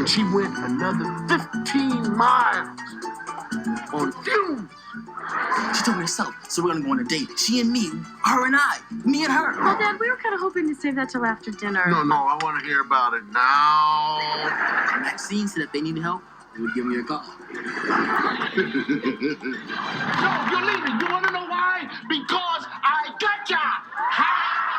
and she went another 15 miles on fumes. She told me herself, so we're gonna go on a date. She and me, her and I, me and her. Well, Dad, we were kind of hoping to save that till after dinner. No, I want to hear about it now. Maxine said if they needed help, they would give me a call. No, you're leaving. You want to know why? Because I gotcha.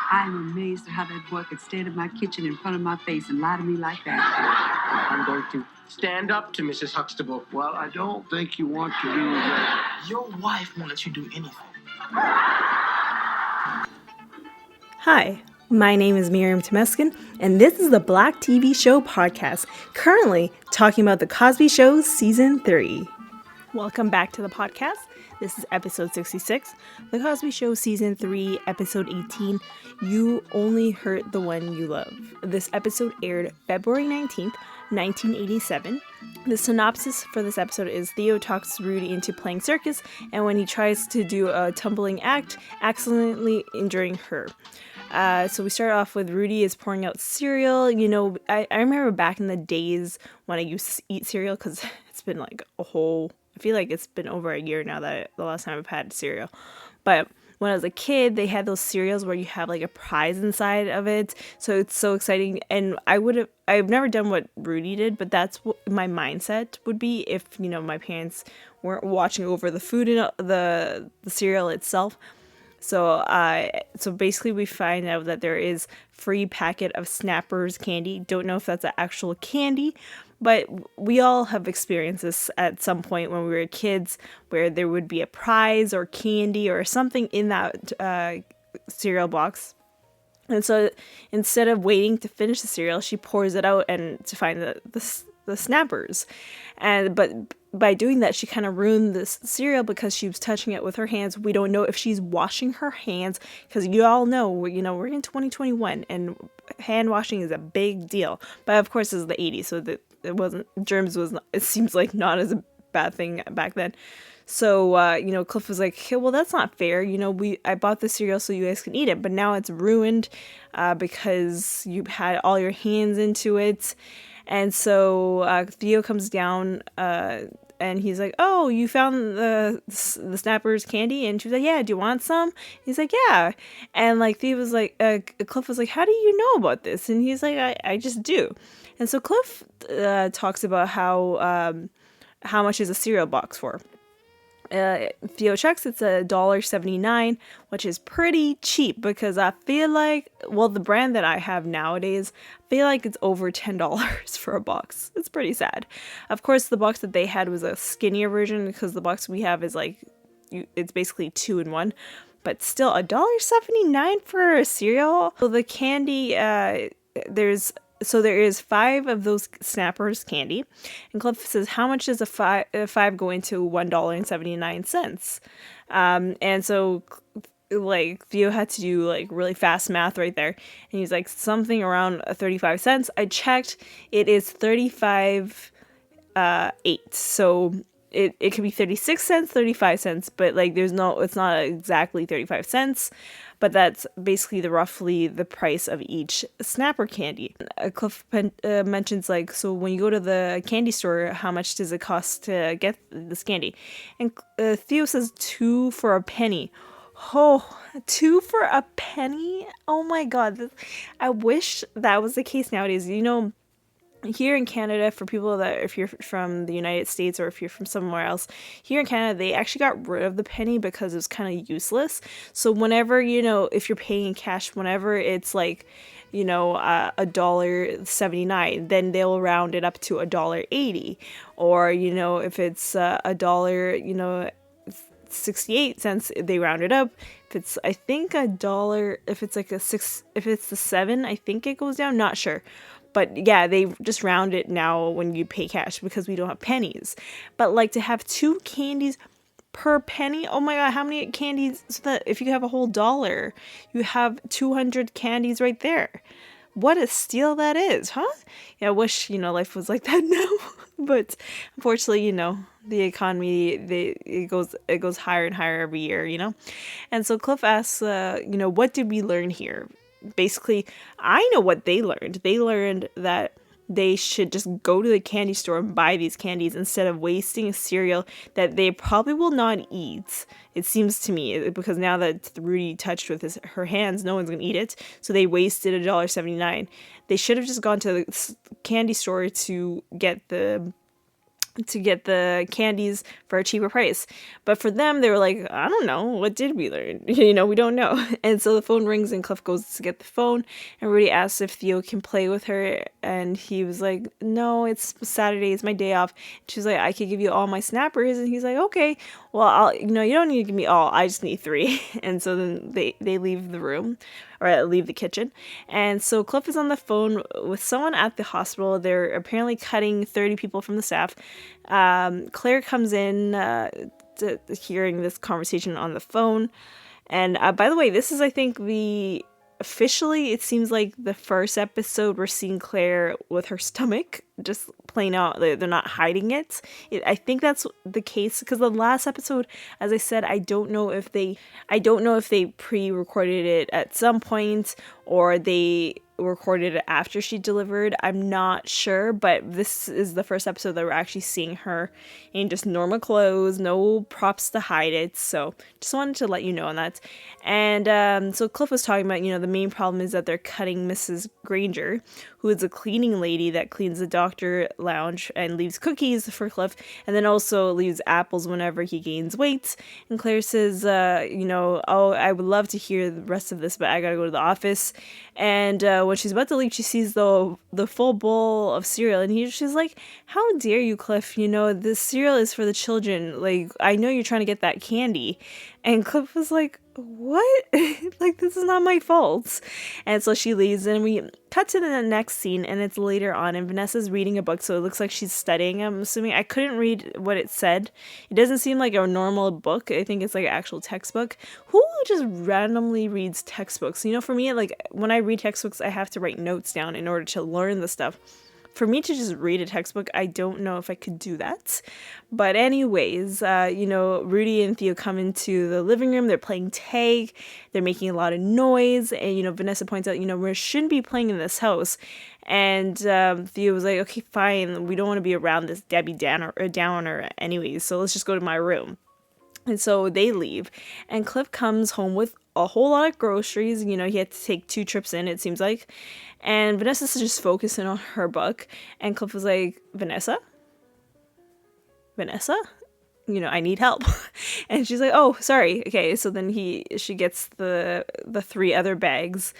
I'm amazed at how that boy could stand in my kitchen in front of my face and lie to me like that. I'm going to stand up to Mrs. Huxtable. Well, I don't think you want to do that. Your wife won't let you do anything. Hi, my name is Miriam, and this is the Black TV Show podcast, currently talking about The Cosby Show Season 3. Welcome back to the podcast. This is episode 66, The Cosby Show Season 3, episode 18, You Only Hurt the One You Love. This episode aired February 19th, 1987. The synopsis for this episode is Theo talks Rudy into playing circus, and when he tries to do a tumbling act, accidentally injuring her. So we start off with Rudy is pouring out cereal. You know, I remember back in the days when I used to eat cereal, because it's been like I feel like it's been over a year now that the last time I've had cereal. But when I was a kid, they had those cereals where you have like a prize inside of it. So it's so exciting. And I've never done what Rudy did, but that's what my mindset would be if, you know, my parents weren't watching over the food and the cereal itself. So basically we find out that there is free packet of Snappers candy. Don't know if that's an actual candy, but we all have experienced this at some point when we were kids, where there would be a prize or candy or something in that cereal box. And so instead of waiting to finish the cereal, she pours it out and to find the Snappers. But by doing that, she kind of ruined this cereal because she was touching it with her hands. We don't know if she's washing her hands, because you all know, you know, we're in 2021 and hand washing is a big deal. But of course, this is the 80s, so that it seems like not as a bad thing back then. So, you know, Cliff was like, hey, well, that's not fair. You know, I bought the cereal so you guys can eat it, but now it's ruined because you had all your hands into it. And so Theo comes down and he's like, oh, you found the Snappers candy? And she was like, yeah, do you want some? He's like, yeah. And like Theo was like, Cliff was like, how do you know about this? And he's like, I just do. And so Cliff talks about how much is a cereal box for. Theo checks, it's $1.79, which is pretty cheap, because I feel like, well, the brand that I have nowadays, I feel like it's over $10 for a box. It's pretty sad. Of course, the box that they had was a skinnier version, because the box we have is like, it's basically 2 in 1, but still $1.79 for a cereal. So the candy, there is 5 of those Snappers candy. And Cliff says, how much does a five go into $1.79? And so, like, Theo had to do, like, really fast math right there. And he's like, something around 35 cents. I checked. It is 35.8. So it could be 36 cents, 35 cents. But, like, it's not exactly 35 cents. But that's basically roughly the price of each Snapper candy. Cliff mentions, like, so when you go to the candy store, how much does it cost to get this candy? And Theo says 2 for a penny. Oh, 2 for a penny? Oh my God. I wish that was the case nowadays. You know, here in Canada, for people that, if you're from the United States or if you're from somewhere else, here in Canada, they actually got rid of the penny because it was kind of useless. So whenever, you know, if you're paying in cash, whenever it's like, you know, $1.79, then they'll round it up to $1.80. Or, you know, if it's $1, you know, 68 cents, they round it up. If it's, I think $1, if it's like if it's the 7, I think it goes down, not sure. But yeah, they just round it now when you pay cash because we don't have pennies. But like, to have 2 candies per penny, oh my God, how many candies? So that if you have a whole $1, you have 200 candies right there. What a steal that is, huh? Yeah, I wish, you know, life was like that now. But unfortunately, you know, the economy, it goes higher and higher every year, you know? And so Cliff asks, you know, what did we learn here? Basically, I know what they learned. They learned that they should just go to the candy store and buy these candies instead of wasting a cereal that they probably will not eat. It seems to me, because now that Rudy touched with her hands, no one's gonna eat it. So they wasted $1.79. They should have just gone to the candy store to get the candies for a cheaper price. But for them, they were like, I don't know, what did we learn? We don't know. And so the phone rings and Cliff goes to get the phone, and Rudy asks if Theo can play with her, and he was like, no, it's Saturday, it's my day off. She's like, I could give you all my snappers, and he's like, okay, well, I'll, you don't need to give me all, I just need 3. And so then they leave the room, or leave the kitchen. And so Cliff is on the phone with someone at the hospital. They're apparently cutting 30 people from the staff. Claire comes in to hearing this conversation on the phone. And by the way, this is, I think, officially, it seems like the first episode we're seeing Claire with her stomach just plain out. They're not hiding it. I think that's the case, because the last episode, as I said, I don't know if they pre-recorded it at some point or they recorded it after she delivered. I'm not sure, but this is the first episode that we're actually seeing her in just normal clothes, no props to hide it. So just wanted to let you know on that. And so Cliff was talking about, the main problem is that they're cutting Mrs. Granger, who is a cleaning lady that cleans the doctor lounge and leaves cookies for Cliff, and then also leaves apples whenever he gains weight. And Claire says, oh, I would love to hear the rest of this, but I gotta go to the office. And when she's about to leave, she sees the full bowl of cereal, and she's like, how dare you, Cliff? This cereal is for the children. Like, I know you're trying to get that candy. And Cliff was like, what? Like, this is not my fault. And so she leaves, and we cut to the next scene, and it's later on, and Vanessa's reading a book, so it looks like she's studying. I'm assuming. I couldn't read what it said. It doesn't seem like a normal book. I think it's like an actual textbook. Who just randomly reads textbooks? For me, like, when I read textbooks, I have to write notes down in order to learn the stuff. For me to just read a textbook, I don't know if I could do that. But anyways, Rudy and Theo come into the living room. They're playing tag. They're making a lot of noise. And, Vanessa points out, we shouldn't be playing in this house. And Theo was like, okay, fine. We don't want to be around this Debbie Downer anyways. So let's just go to my room. And so they leave. And Cliff comes home with a whole lot of groceries. He had to take 2 trips in, it seems like. And Vanessa's just focusing on her book. And Cliff was like, Vanessa? I need help. And she's like, oh, sorry. Okay, so then she gets the 3 other bags.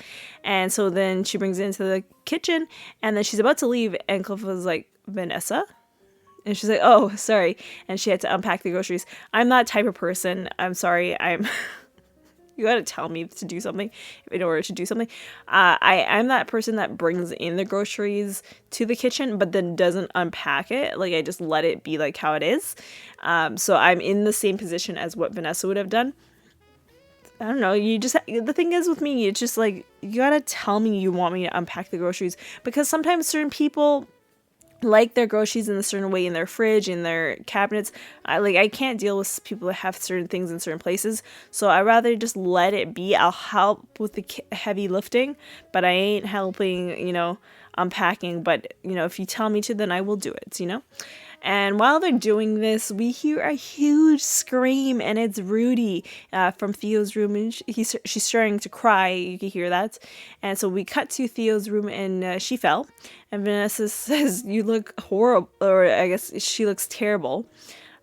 And so then she brings it into the kitchen. And then she's about to leave. And Cliff was like, Vanessa? And she's like, oh, sorry. And she had to unpack the groceries. I'm that type of person. I'm sorry. You gotta tell me to do something in order to do something. I'm that person that brings in the groceries to the kitchen, but then doesn't unpack it. Like, I just let it be like how it is. So I'm in the same position as what Vanessa would have done. I don't know. The thing is with me, it's just like, you gotta tell me you want me to unpack the groceries, because sometimes certain people like their groceries in a certain way in their fridge, in their cabinets. I can't deal with people that have certain things in certain places, so I rather just let it be. I'll help with the heavy lifting, but I ain't helping, unpacking. But if you tell me to, then I will do it. And while they're doing this, we hear a huge scream, and it's Rudy from Theo's room, and she's starting to cry. You can hear that. And so we cut to Theo's room, and she fell. And Vanessa says, you look horrible, or I guess she looks terrible.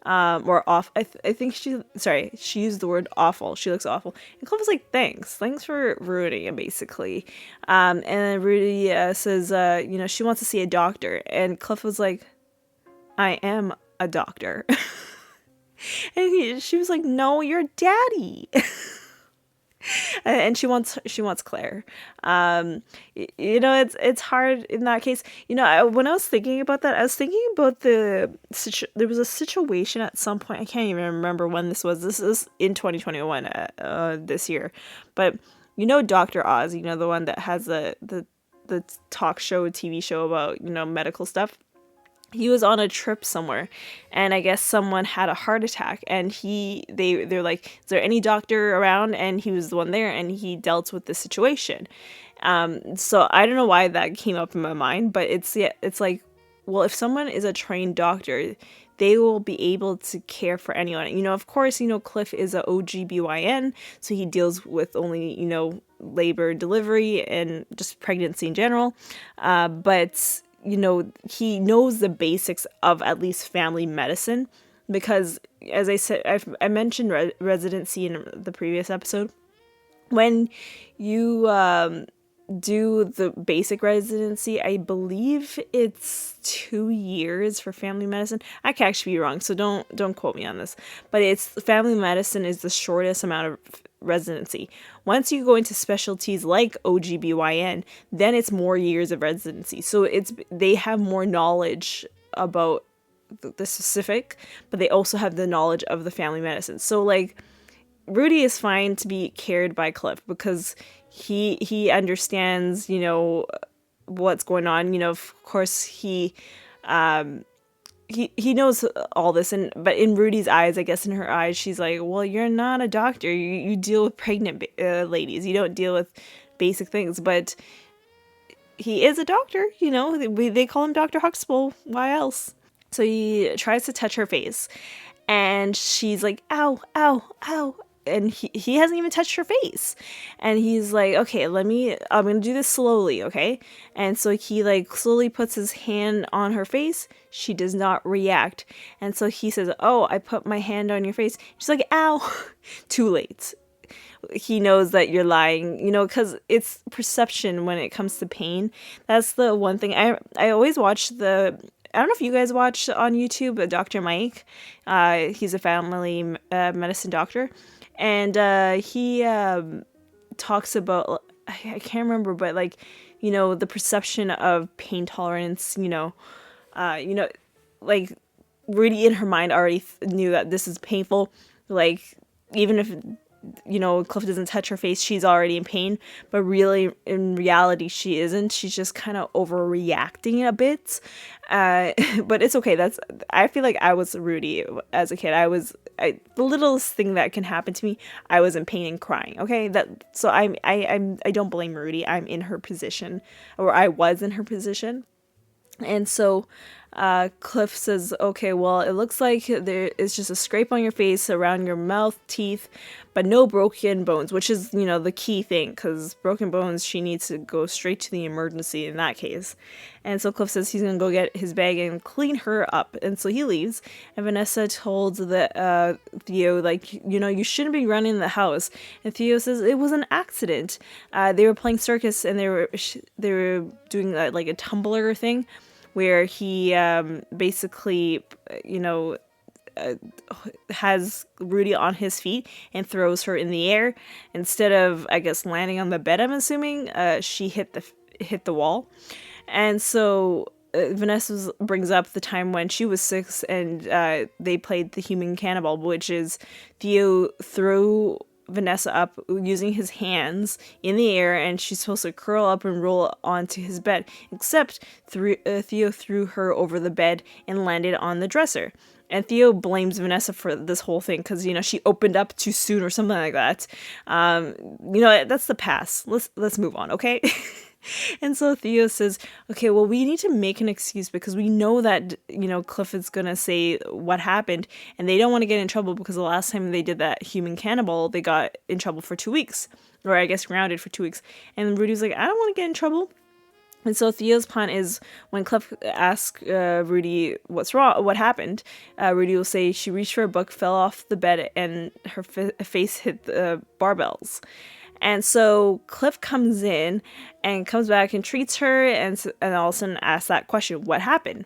Or off. I think she used the word awful. She looks awful. And Cliff was like, thanks for ruining, basically. And then Rudy says, she wants to see a doctor. And Cliff was like, I am a doctor. And she was like, no, you're daddy. And she wants Claire. It's hard in that case. When I was thinking about that, I was thinking about there was a situation at some point. I can't even remember when this was. This is in 2021, this year. But Dr. Oz, the one that has the talk show, TV show about medical stuff. He was on a trip somewhere, and I guess someone had a heart attack, and they're like, is there any doctor around? And he was the one there, and he dealt with the situation. So I don't know why that came up in my mind, but it's like, well, if someone is a trained doctor, they will be able to care for anyone. Of course, Cliff is a OGBYN, so he deals with only, labor, delivery, and just pregnancy in general. But he knows the basics of at least family medicine because, as I said, I mentioned residency in the previous episode. When you do the basic residency, I believe it's 2 years for family medicine. I could actually be wrong, so don't quote me on this. But it's family medicine is the shortest amount of residency. Once you go into specialties like OGBYN, then it's more years of residency. So they have more knowledge about the specific, but they also have the knowledge of the family medicine. So like Rudy is fine to be cared by Cliff because he understands, what's going on. Of course he knows all this, but in Rudy's eyes, I guess in her eyes, she's like, well, you're not a doctor. You deal with pregnant ladies. You don't deal with basic things, but he is a doctor, they call him Dr. Huxtable. Why else? So he tries to touch her face and she's like, ow, ow, ow. And he hasn't even touched her face. And he's like, okay, I'm going to do this slowly, okay? And so he like slowly puts his hand on her face. She does not react. And so he says, oh, I put my hand on your face. She's like, ow. Too late. He knows that you're lying, because it's perception when it comes to pain. That's the one thing. I always watch I don't know if you guys watch on YouTube, Dr. Mike. He's a family medicine doctor. And he talks about, I can't remember, but like, the perception of pain tolerance, like Rudy in her mind already knew that this is painful. Like, even if, Cliff doesn't touch her face, she's already in pain. But really, in reality, she isn't. She's just kind of overreacting a bit. But it's okay. I feel like I was Rudy as a kid. The littlest thing that can happen to me, I was in pain and crying. Okay, so I don't blame Rudy. I'm in her position, or I was in her position, and so Cliff says, okay, well, it looks like there is just a scrape on your face, around your mouth, teeth, but no broken bones, which is, the key thing, because broken bones, she needs to go straight to the emergency in that case. And so Cliff says he's going to go get his bag and clean her up. And so he leaves. And Vanessa told Theo, like, you shouldn't be running the house. And Theo says it was an accident. They were playing circus and they were doing like a tumbler thing, where he basically, has Rudy on his feet and throws her in the air. Instead of, I guess, landing on the bed, I'm assuming, she hit the wall. And so Vanessa brings up the time when she was 6 and they played the human cannibal, which is Theo threw Vanessa up using his hands in the air, and she's supposed to curl up and roll onto his bed, except Theo threw her over the bed and landed on the dresser. And Theo blames Vanessa for this whole thing because, she opened up too soon or something like that. That's the past. Let's move on, okay? And so Theo says, okay, well, we need to make an excuse because we know that, Cliff is going to say what happened, and they don't want to get in trouble because the last time they did that human cannibal, they got in trouble for 2 weeks, or I guess grounded for 2 weeks. And Rudy's like, I don't want to get in trouble. And so Theo's plan is when Cliff asks Rudy what's wrong, what happened, Rudy will say she reached for a book, fell off the bed, and her face hit the barbells. And so Cliff comes in and comes back and treats her and all of a sudden asks that question, what happened?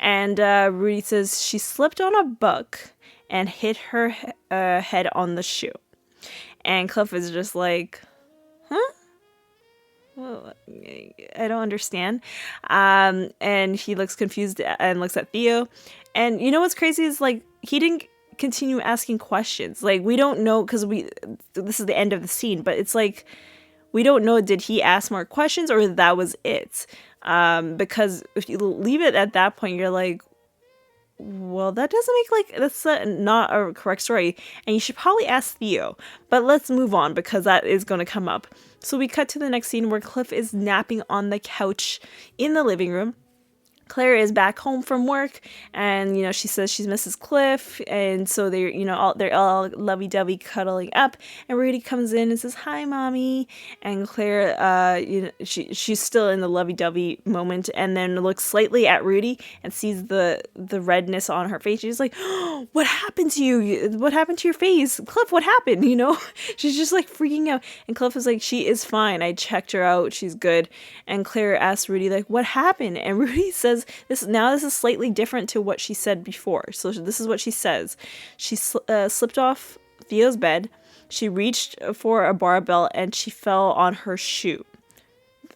And Rudy says she slipped on a book and hit her head on the shoe. And Cliff is just like, huh? Well, I don't understand. And he looks confused and looks at Theo. And you know what's crazy is, like, he didn't continue asking questions. Like, we don't know, because this is the end of the scene, but it's like, we don't know, did he ask more questions or that was it? Because if you leave it at that point, you're like, well, that doesn't make that's not a correct story, and you should probably ask Theo. But let's move on because that is going to come up. So we cut to the next scene where Cliff is napping on the couch in the living room. Claire is back home from work, and she says she's Mrs. Cliff, and so they're all lovey-dovey cuddling up, and Rudy comes in and says, "Hi, mommy," and Claire, she's still in the lovey-dovey moment, and then looks slightly at Rudy and sees the redness on her face. She's like, "Oh, what happened to you? What happened to your face, Cliff? What happened?" She's just like freaking out, and Cliff is like, "She is fine. I checked her out. She's good." And Claire asks Rudy like, "What happened?" And Rudy says, this is slightly different to what she said before. So this is what she says. She slipped off Theo's bed. She reached for a barbell and she fell on her shoe.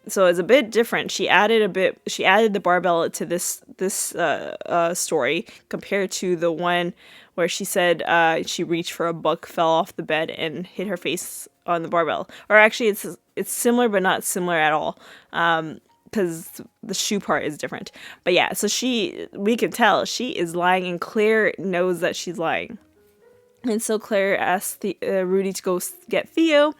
So it's a bit different. She added the barbell to this story compared to the one where she said she reached for a book, fell off the bed, and hit her face on the barbell. Or actually, it's similar but not similar at all. Because the shoe part is different. But yeah, so we can tell she is lying, and Claire knows that she's lying. And so Claire asks Rudy to go get Theo.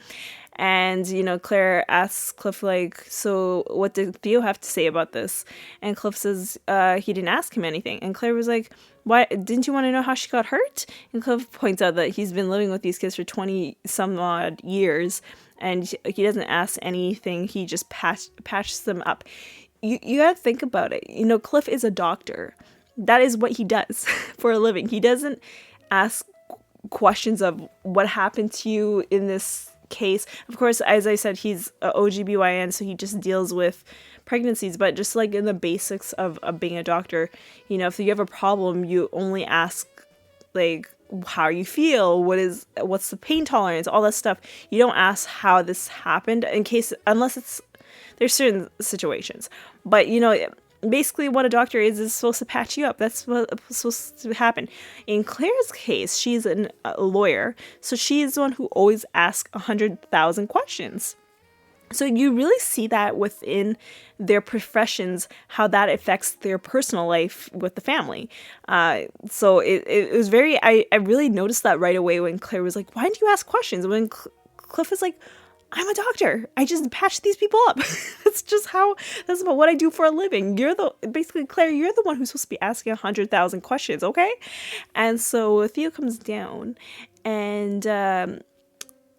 And, Claire asks Cliff, like, "So what did Theo have to say about this?" And Cliff says he didn't ask him anything. And Claire was like, "Why? Didn't you want to know how she got hurt?" And Cliff points out that he's been living with these kids for 20 some odd years. And he doesn't ask anything. He just patches them up. You gotta think about it. Cliff is a doctor. That is what he does for a living. He doesn't ask questions of what happened to you in this case. Of course, as I said, he's a OGBYN, so he just deals with pregnancies. But just like in the basics of being a doctor, if you have a problem, you only ask, like, how you feel, what's the pain tolerance, all that stuff. You don't ask how this happened unless there's certain situations. But basically what a doctor is supposed to patch you up. That's what's supposed to happen. In Claire's case, she's a lawyer, so she is the one who always asks 100,000 questions. So you really see that within their professions, how that affects their personal life with the family. So it was I really noticed that right away when Claire was like, "Why didn't you ask questions?" When Cliff is like, "I'm a doctor. I just patch these people up." That's about what I do for a living. Basically, Claire, you're the one who's supposed to be asking 100,000 questions, okay? And so Theo comes down and,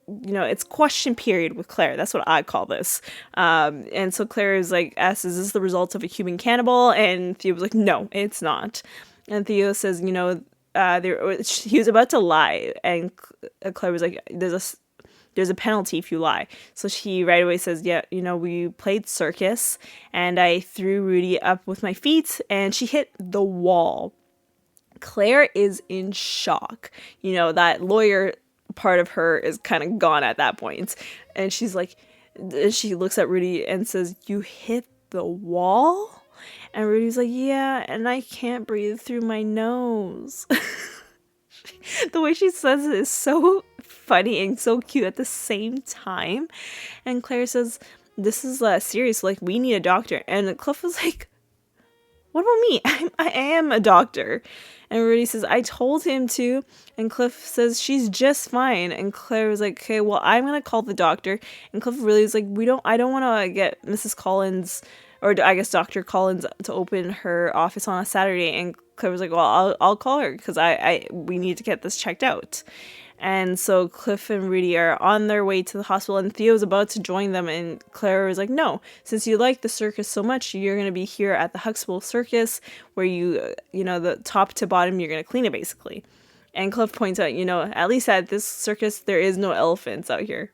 it's question period with Claire. That's what I call this. And so Claire is like, asks, "Is this the result of a human cannibal?" And Theo was like, "No, it's not." And Theo says, he was about to lie. And Claire was like, there's a penalty if you lie. So she right away says, "Yeah, we played circus and I threw Rudy up with my feet and she hit the wall." Claire is in shock. That lawyer part of her is kind of gone at that point. And she's like, she looks at Rudy and says, "You hit the wall?" And Rudy's like, "Yeah, and I can't breathe through my nose." The way she says it is so funny and so cute at the same time. And Claire says, "This is serious, like we need a doctor." And Cliff was like, "What about me? I am a doctor." And Rudy says, "I told him to." And Cliff says, "She's just fine." And Claire was like, "Okay, well, I'm going to call the doctor." And Cliff really was like, I don't want to get Mrs. Collins, or I guess Dr. Collins, to open her office on a Saturday. And Claire was like, "Well, I'll call her because we need to get this checked out." And so Cliff and Rudy are on their way to the hospital, and Theo's about to join them, and Claire was like, "No, since you like the circus so much, you're going to be here at the Huxtable Circus, where the top to bottom, you're going to clean it, basically." And Cliff points out, at least at this circus, there is no elephants out here.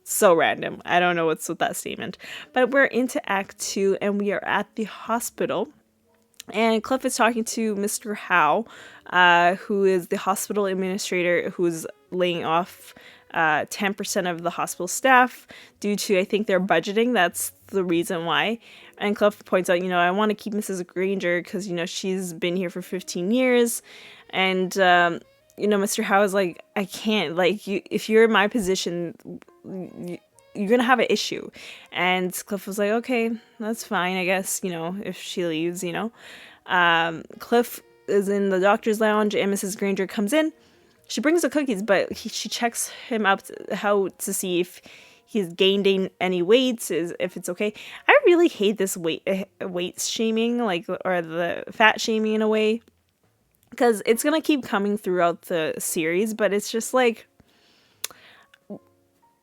So random. I don't know what's with that statement. But we're into Act 2, and we are at the hospital. And Cliff is talking to Mr. Howe, who is the hospital administrator, who's laying off 10% of the hospital staff due to, I think, their budgeting. That's the reason why. And Cliff points out, "I want to keep Mrs. Granger because, she's been here for 15 years. And, Mr. Howe is like, "I can't. Like, if you're in my position, you're going to have an issue." And Cliff was like, "Okay, that's fine, I guess, if she leaves, Cliff is in the doctor's lounge, and Mrs. Granger comes in. She brings the cookies, but she checks him up to see if he's gained any weight, if it's okay. I really hate this weight shaming, or the fat shaming in a way, because it's gonna keep coming throughout the series. But it's just like,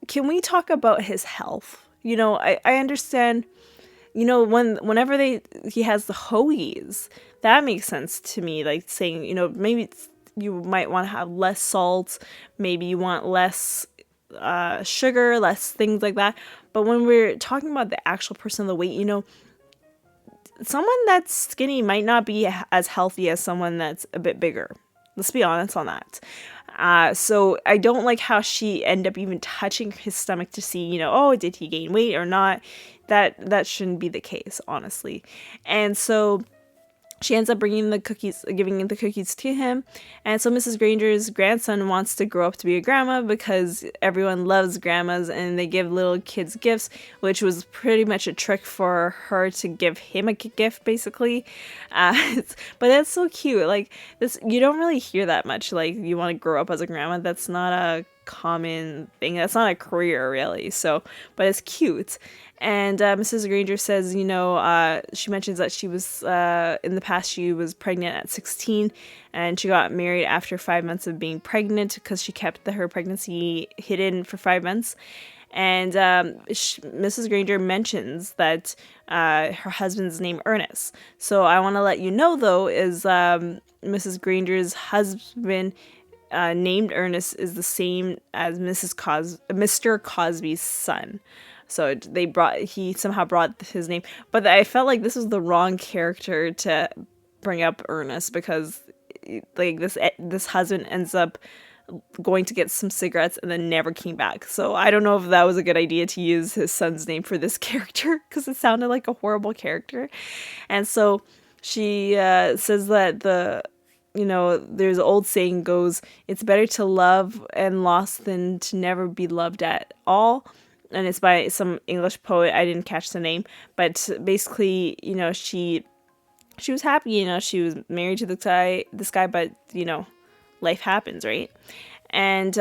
can we talk about his health? I understand. Whenever he has the hoagies, that makes sense to me. Like saying, maybe you might want to have less salt, maybe you want less sugar, less things like that. But when we're talking about the actual person, the weight, someone that's skinny might not be as healthy as someone that's a bit bigger. Let's be honest on that. So I don't like how she ended up even touching his stomach to see, did he gain weight or not? That shouldn't be the case, honestly. And so she ends up giving the cookies to him. And so Mrs. Granger's grandson wants to grow up to be a grandma because everyone loves grandmas and they give little kids gifts, which was pretty much a trick for her to give him a gift, basically. But that's so cute. Like this, you don't really hear that much. Like, you want to grow up as a grandma. That's not a common thing. That's not a career, really. So, but it's cute. And Mrs. Granger says, she mentions that she was, in the past, she was pregnant at 16, and she got married after 5 months of being pregnant because she kept her pregnancy hidden for 5 months. And Mrs. Granger mentions that her husband's name Ernest. So I want to let you know, though, is Mrs. Granger's husband named Ernest is the same as Mr. Cosby's son. So he somehow brought his name, but I felt like this was the wrong character to bring up Ernest, because like this husband ends up going to get some cigarettes and then never came back. So I don't know if that was a good idea to use his son's name for this character, because it sounded like a horrible character. And so she says that there's an old saying goes, it's better to love and lost than to never be loved at all. And it's by some English poet. I didn't catch the name, but basically, she was happy. She was married to this guy, but life happens, right? And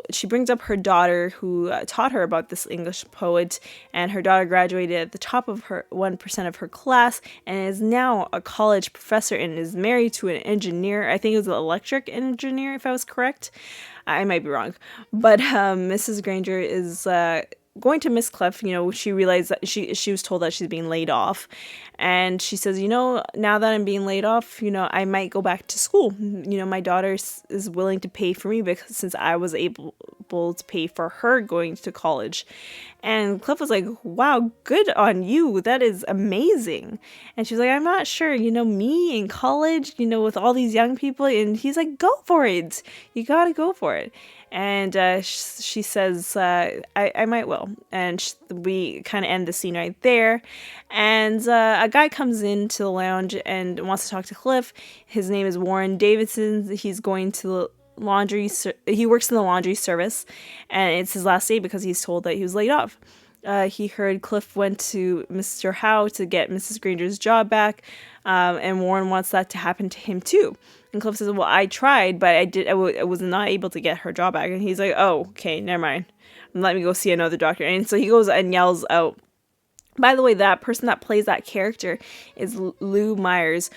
she brings up her daughter, who taught her about this English poet, and her daughter graduated at the top of her 1% of her class, and is now a college professor and is married to an engineer. I think it was an electric engineer, if I was correct. I might be wrong, but Mrs. Granger is going to Miss Cliff. She realized that she was told that she's being laid off, and she says, now that I'm being laid off, I might go back to school. My daughter is willing to pay for me, because since I was able to pay for her going to college. And Cliff was like, wow, good on you. That is amazing. And she's like, I'm not sure, me in college, with all these young people. And he's like, go for it. You got to go for it. And she says, I might will. And we kind of end the scene right there. And a guy comes into the lounge and wants to talk to Cliff. His name is Warren Davidson. He's going to he works in the laundry service, and it's his last day because he's told that he was laid off. He heard Cliff went to Mr. Howe to get Mrs. Granger's job back, and Warren wants that to happen to him too. And Cliff says, well, I tried, but I was not able to get her job back. And he's like, oh, okay, never mind. Let me go see another doctor. And so he goes and yells out. By the way, that person that plays that character is Lou Myers,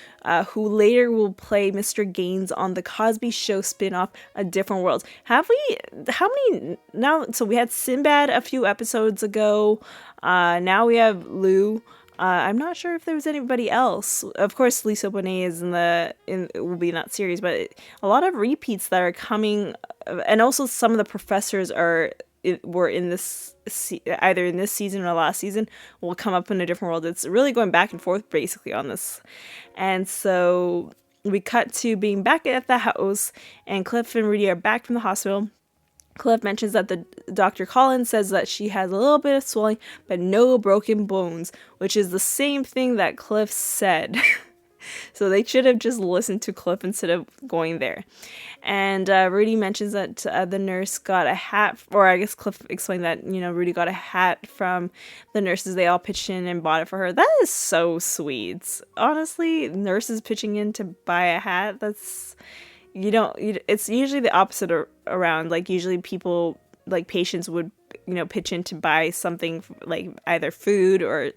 who later will play Mr. Gaines on the Cosby Show spinoff, A Different World. How many, now, so we had Sinbad a few episodes ago, now we have Lou. I'm not sure if there was anybody else. Of course, Lisa Bonet is will be in that series, but a lot of repeats that are coming, and also some of the professors were in this either in this season or last season, will come up in A Different World. It's really going back and forth basically on this. And so we cut to being back at the house, and Cliff and Rudy are back from the hospital. Cliff mentions that the Dr. Collins says that she has a little bit of swelling, but no broken bones, which is the same thing that Cliff said. So they should have just listened to Cliff instead of going there. And Rudy mentions that the nurse got a hat, or I guess Cliff explained that, Rudy got a hat from the nurses. They all pitched in and bought it for her. That is so sweet. Honestly, nurses pitching in to buy a hat, that's, it's usually the opposite around. Like, usually people, like patients would, pitch in to buy something like either food or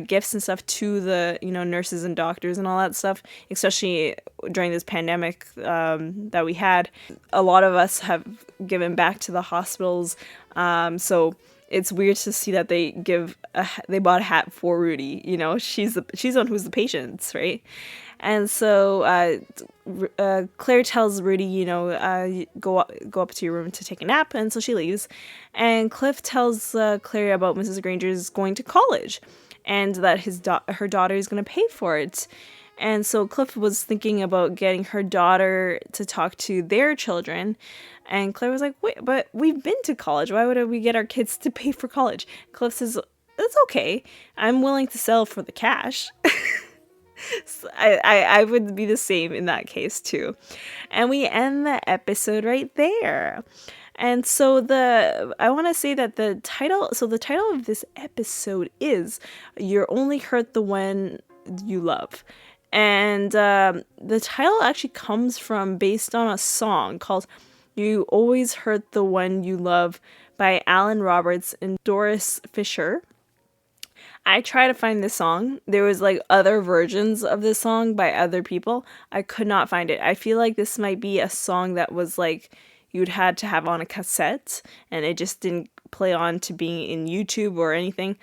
gifts and stuff to the, nurses and doctors and all that stuff, especially during this pandemic that we had. A lot of us have given back to the hospitals. So it's weird to see that they bought a hat for Rudy. She's the one who's the patient, right? And so Claire tells Rudy, go up to your room to take a nap, and so she leaves. And Cliff tells Claire about Mrs. Granger's going to college, and that her daughter is going to pay for it. And so Cliff was thinking about getting her daughter to talk to their children. And Claire was like, wait, but we've been to college. Why would we get our kids to pay for college? Cliff says, it's okay. I'm willing to sell for the cash. So I would be the same in that case too. And we end the episode right there. And so I want to say that the title of this episode is You're Only Hurt the One You Love. And the title actually comes from based on a song called You Always Hurt the One You Love by Alan Roberts and Doris Fisher. I tried to find this song. There was like other versions of this song by other people. I could not find it. I feel like this might be a song that was like you'd had to have on a cassette and it just didn't play on to being in YouTube or anything.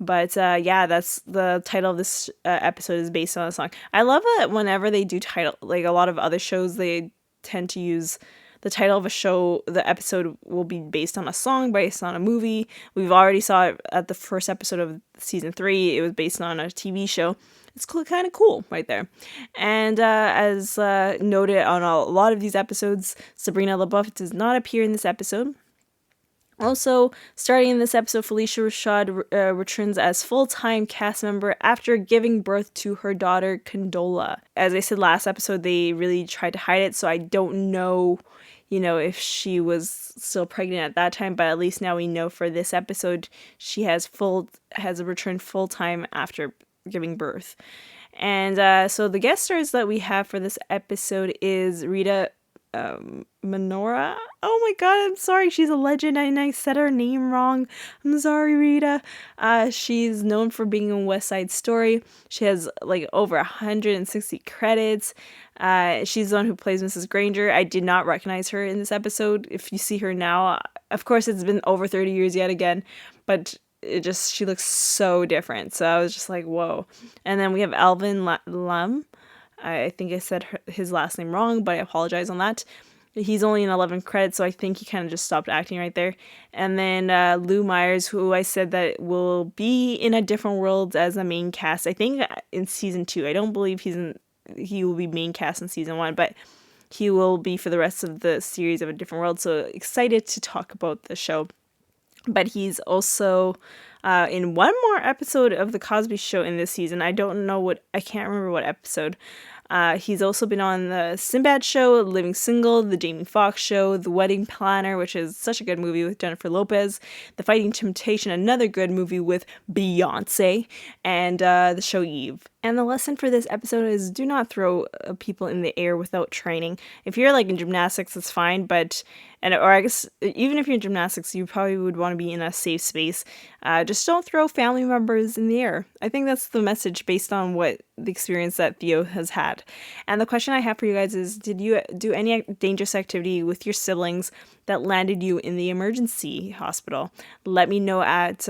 But yeah, that's the title of this episode is based on a song. I love it whenever they do title, like a lot of other shows, they tend to use the title of a show. The episode will be based on a song, based on a movie. We've already saw it at the first episode of season 3. It was based on a TV show. It's kind of cool right there. And as noted on a lot of these episodes, Sabrina LaBeouf does not appear in this episode. Also, starting in this episode, Felicia Rashad returns as full-time cast member after giving birth to her daughter, Condola. As I said last episode, they really tried to hide it, so I don't know, if she was still pregnant at that time, but at least now we know for this episode, she has returned full-time after giving birth. And so the guest stars that we have for this episode is Rita Menora. Oh my god, I'm sorry, she's a legend and I said her name wrong. I'm sorry, Rita. She's known for being in West Side Story. She has like over 160 credits. She's the one who plays Mrs. Granger. I did not recognize her in this episode. If you see her now, of course it's been over 30 years yet again, but she looks so different. So I was just like, whoa. And then we have Alvin Lam. I think I said his last name wrong, but I apologize on that. He's only in 11 credits, so I think he kind of just stopped acting right there. And then Lou Myers, who I said that will be in A Different World as a main cast. I think in season 2. I don't believe he will be main cast in season 1, but he will be for the rest of the series of A Different World. So excited to talk about the show. But he's also in one more episode of The Cosby Show in this season. I can't remember what episode. He's also been on the Sinbad Show, Living Single, The Jamie Foxx Show, The Wedding Planner, which is such a good movie with Jennifer Lopez, The Fighting Temptation, another good movie with Beyonce, and the show Eve. And the lesson for this episode is do not throw people in the air without training. If you're like in gymnastics, it's fine, or I guess even if you're in gymnastics, you probably would want to be in a safe space. Just don't throw family members in the air. I think that's the message based on what the experience that Theo has had. And the question I have for you guys is, did you do any dangerous activity with your siblings that landed you in the emergency hospital? Let me know at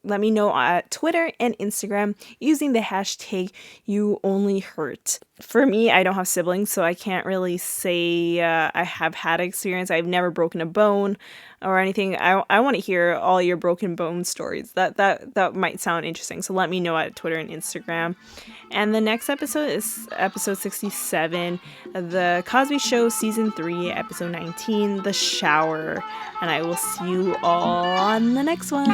let me know at Twitter and Instagram using the hashtag YouOnlyHurt. For me, I don't have siblings, so I can't really say I have had experience. I've never broken a bone or anything. I want to hear all your broken bone stories. That might sound interesting. So let me know at Twitter and Instagram. And the next episode is episode 67, The Cosby Show season 3, episode 19, The Shower. And I will see you all on the next one.